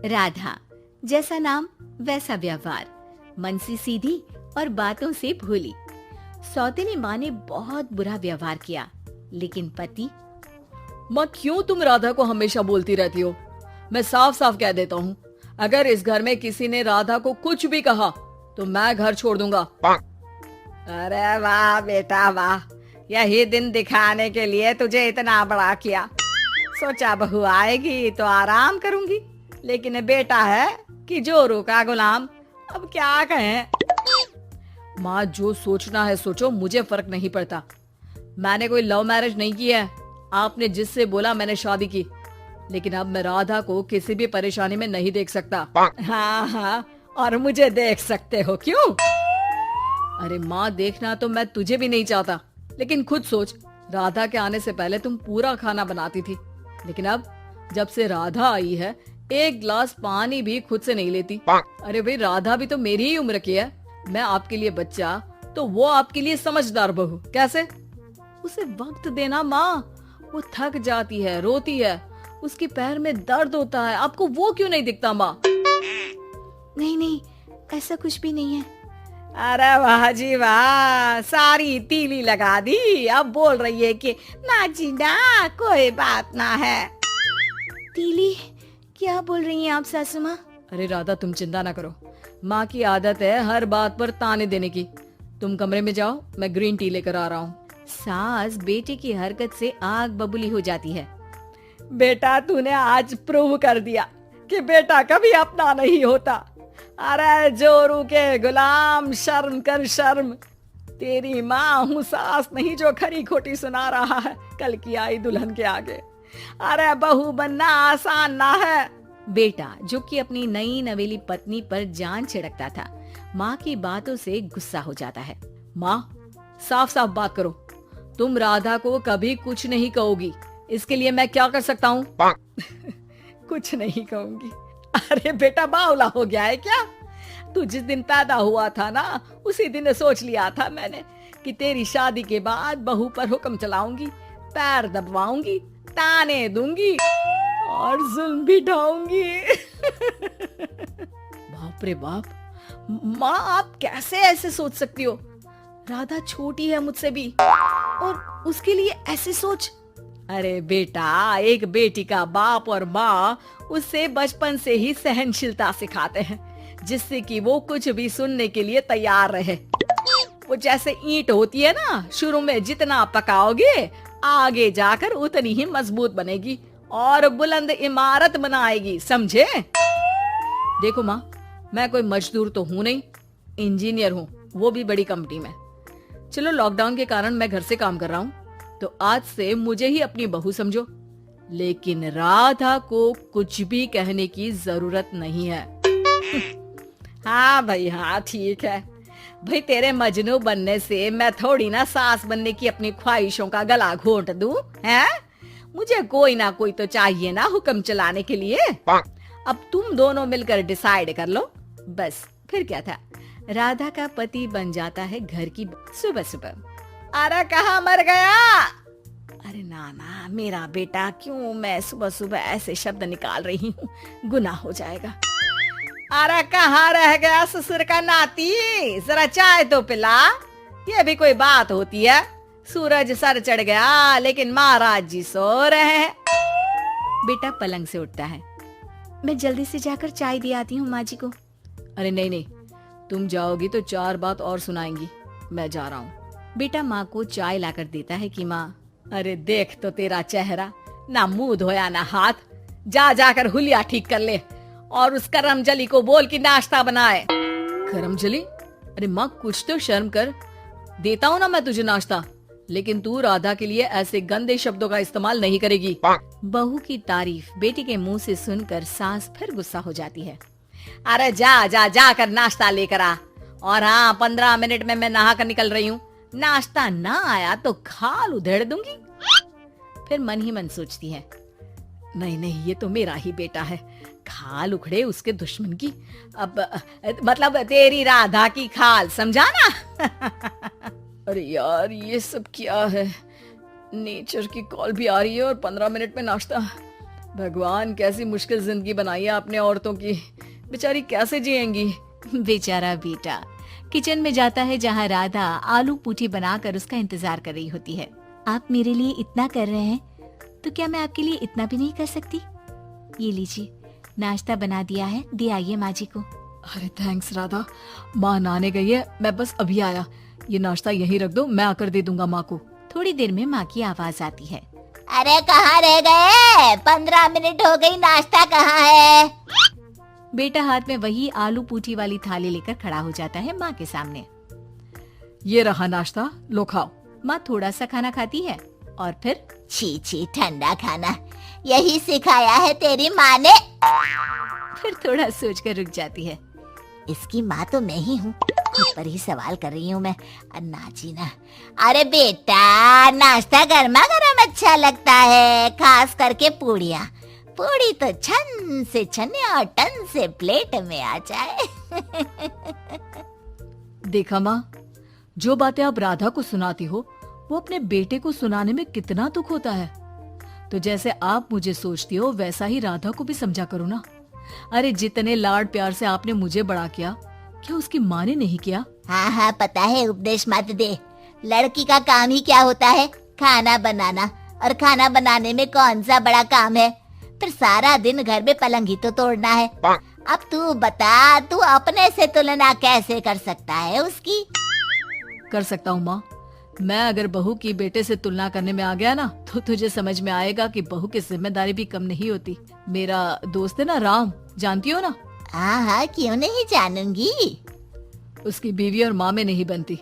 राधा, जैसा नाम वैसा व्यवहार, मन से सीधी और बातों से भोली। सौतेली माँ ने बहुत बुरा व्यवहार किया, लेकिन पति। माँ, क्यों तुम राधा को हमेशा बोलती रहती हो? मैं साफ साफ कह देता हूँ, अगर इस घर में किसी ने राधा को कुछ भी कहा तो मैं घर छोड़ दूंगा। अरे वाह बेटा वाह, यही दिन दिखाने के लिए तुझे इतना बड़ा किया। सोचा बहू आएगी तो आराम करूंगी, लेकिन बेटा है कि जोरू का गुलाम। अब क्या कहें। माँ, जो सोचना है सोचो, मुझे फर्क नहीं पड़ता। मैंने कोई लव मैरिज नहीं की है। आपने जिससे बोला मैंने शादी की, लेकिन अब मैं राधा को किसी भी परेशानी में नहीं देख सकता। हाँ हाँ, और मुझे देख सकते हो क्यों? अरे माँ, देखना तो मैं तुझे भी नहीं चाहता, लेकिन खुद सोच, राधा के आने से पहले तुम पूरा खाना बनाती थी, लेकिन अब जब से राधा आई है एक गिलास पानी भी खुद से नहीं लेती। अरे भाई, राधा भी तो मेरी ही उम्र की है। मैं आपके लिए बच्चा तो वो आपके लिए समझदार बहू। कैसे? उसे वक्त देना माँ, वो थक जाती है, रोती है, उसके पैर में दर्द होता है। आपको वो क्यों नहीं दिखता माँ? नहीं नहीं, ऐसा कुछ भी नहीं है। अरे वाह जी वाह, सारी तीली लगा दी। अब बोल रही है कि ना जी ना, कोई बात ना है। तीली? क्या बोल रही हैं आप सासू माँ? अरे राधा, तुम चिंता ना करो। माँ की आदत है हर बात पर ताने देने की। तुम कमरे में जाओ, मैं ग्रीन टी लेकर आ रहा हूँ। सास बेटे की हरकत से आग बबूली हो जाती है। बेटा, तूने आज प्रूव कर दिया कि बेटा कभी अपना नहीं होता। अरे जोरू के गुलाम, शर्म कर शर्म। तेरी माँ हूँ, सास नहीं जो खरी खोटी सुना रहा है कल की आई दुल्हन के आगे। अरे बहू बनना आसान ना है। बेटा, जो कि अपनी नई नवेली पत्नी पर जान छिड़कता था, माँ की बातों से गुस्सा हो जाता है। माँ, साफ साफ बात करो। तुम राधा को कभी कुछ नहीं कहोगी, इसके लिए मैं क्या कर सकता हूँ? कुछ नहीं कहूंगी। अरे बेटा, बावला हो गया है क्या? तू जिस दिन पैदा हुआ था ना, उसी दिन सोच लिया था मैंने कि तेरी शादी के बाद बहू पर हुक्म चलाऊंगी, पैर दबवाऊंगी, ताने दूंगी और जुल्म भी ढाऊंगी। बाप रे बाप, माँ, आप कैसे ऐसे सोच सकती हो? राधा छोटी है मुझसे भी, और उसके लिए ऐसे सोच। अरे बेटा, एक बेटी का बाप और माँ उससे बचपन से ही सहनशीलता सिखाते हैं, जिससे कि वो कुछ भी सुनने के लिए तैयार रहे। वो जैसे ईंट होती है ना, शुरू में जितना पकाओगे आगे जाकर उतनी ही मजबूत बनेगी और बुलंद इमारत बनाएगी, समझे? देखो माँ, मैं कोई मजदूर तो हूँ नहीं, इंजीनियर हूँ, वो भी बड़ी कंपनी में। चलो, लॉकडाउन के कारण मैं घर से काम कर रहा हूँ, तो आज से मुझे ही अपनी बहू समझो, लेकिन राधा को कुछ भी कहने की जरूरत नहीं है। हाँ भाई हाँ, ठीक है भाई। तेरे मजनू बनने से मैं थोड़ी ना सास बनने की अपनी ख्वाहिशों का गला घोंट दूं, हैं? मुझे कोई ना कोई तो चाहिए ना हुक्म चलाने के लिए। अब तुम दोनों मिलकर डिसाइड कर लो, बस। फिर क्या था, राधा का पति बन जाता है घर की सुबह सुबह। अरे कहाँ मर गया? अरे ना, मेरा बेटा, क्यों मैं सुबह सुबह ऐसे शब्द निकाल रही हूँ, गुनाह हो जाएगा। अरे कहाँ रह गया ससुर का नाती? जरा चाय तो पिला। ये भी कोई बात होती है? सूरज सर चढ़ गया, लेकिन महाराज जी सो रहे हैं। बेटा पलंग से उठता है। मैं जल्दी से जाकर चाय दे आती हूँ माँ जी को। अरे नहीं, तुम जाओगी तो 4 बात और सुनाएंगी, मैं जा रहा हूँ। बेटा माँ को चाय लाकर देता है कि माँ। अरे देख तो तेरा चेहरा, ना मुंह धोया ना हाथ। जाकर हुलिया ठीक कर ले और उस करमजली को बोल कि नाश्ता बनाए। करमजली? अरे माँ, कुछ तो शर्म कर। देता हूँ ना मैं तुझे नाश्ता, लेकिन तू राधा के लिए ऐसे गंदे शब्दों का इस्तेमाल नहीं करेगी। बहू की तारीफ बेटी के मुंह से सुनकर सास फिर गुस्सा हो जाती है। अरे जाकर नाश्ता लेकर आ। और हाँ, 15 मिनट में मैं नहा कर निकल रही हूँ। नाश्ता ना आया तो खाल उधेड़ दूंगी। फिर मन ही मन सोचती है, नहीं, ये तो मेरा ही बेटा है, खाल उखड़े उसके दुश्मन की। अब मतलब तेरी राधा की खाल, समझा ना? अरे यार, ये सब क्या है? नेचर की कॉल भी आ रही है और 15 मिनट में नाश्ता। भगवान, कैसी मुश्किल जिंदगी बनाई है आपने औरतों की। बेचारी कैसे जिएंगी। बेचारा बेटा किचन में जाता है जहाँ राधा आलू पूठी बनाकर उसका इंतजार कर रही होती है। आप मेरे लिए इतना कर रहे हैं तो क्या मैं आपके लिए इतना भी नहीं कर सकती? ये लीजिए, नाश्ता बना दिया है, दे आइए माँ जी को। अरे थैंक्स राधा, माँ नहाने गई है, मैं बस अभी आया। ये नाश्ता यहीं रख दो, मैं आकर दे दूंगा माँ को। थोड़ी देर में माँ की आवाज आती है। अरे कहाँ रह गए? 15 मिनट हो गई, नाश्ता कहाँ है? बेटा हाथ में वही आलू पूठी वाली थाली लेकर खड़ा हो जाता है माँ के सामने। ये रहा नाश्ता, लो खाओ। माँ थोड़ा सा खाना खाती है और फिर छी छी, ठंडा खाना, यही सिखाया है तेरी माँ ने? फिर थोड़ा सोचकर रुक जाती है। इसकी माँ तो मैं ही हूँ, खुद पर ही सवाल कर रही हूँ मैं। नाची ना। अरे बेटा, नाश्ता गर्मा गर्म अच्छा लगता है, खास करके पूड़ियाँ। पूड़ी तो छन से छने और टन से प्लेट में आ जाए। देखा माँ, जो बातें आप राधा को सुनाती हो वो अपने बेटे को सुनाने में कितना दुख होता है। तो जैसे आप मुझे सोचती हो वैसा ही राधा को भी समझा करो ना। अरे जितने लाड प्यार से आपने मुझे बड़ा किया, क्या उसकी माँ ने नहीं किया? हाँ हाँ पता है, उपदेश मत दे। लड़की का काम ही क्या होता है? खाना बनाना। और खाना बनाने में कौन सा बड़ा काम है? फिर सारा दिन घर में पलंग ही तो तोड़ना है। अब तू बता, तू अपने से तुलना कैसे कर सकता है उसकी? कर सकता हूँ माँ। मैं अगर बहू की बेटे से तुलना करने में आ गया ना, तो तुझे समझ में आएगा कि बहू की जिम्मेदारी भी कम नहीं होती। मेरा दोस्त है ना राम, जानती हो ना? हाँ हाँ, क्यों नहीं जानूंगी। उसकी बीवी और माँ में नहीं बनती।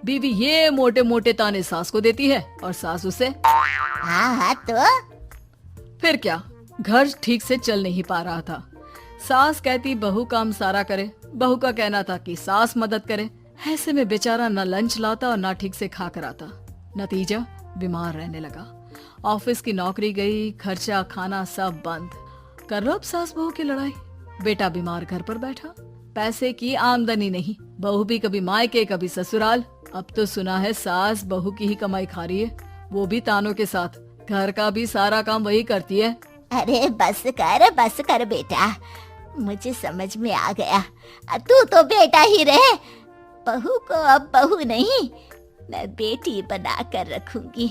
बीवी ये मोटे मोटे ताने सास को देती है और सास उसे। हाँ हाँ तो फिर क्या, घर ठीक से चल नहीं पा रहा था। सास कहती बहू काम सारा करे, बहू का कहना था कि सास मदद करे। ऐसे में बेचारा न लंच लाता और न ठीक से खा कर आता। नतीजा, बीमार रहने लगा। ऑफिस की नौकरी गई, खर्चा खाना सब बंद। कर लो अब सास बहू की लड़ाई। बेटा बीमार घर पर बैठा, पैसे की आमदनी नहीं, बहू भी कभी मायके कभी ससुराल। अब तो सुना है सास बहू की ही कमाई खा रही है, वो भी तानों के साथ। घर का भी सारा काम वही करती है। अरे बस कर बेटा, मुझे समझ में आ गया। तू तो बेटा ही रहे, बहू को अब बहू नहीं, मैं बेटी बना कर रखूंगी।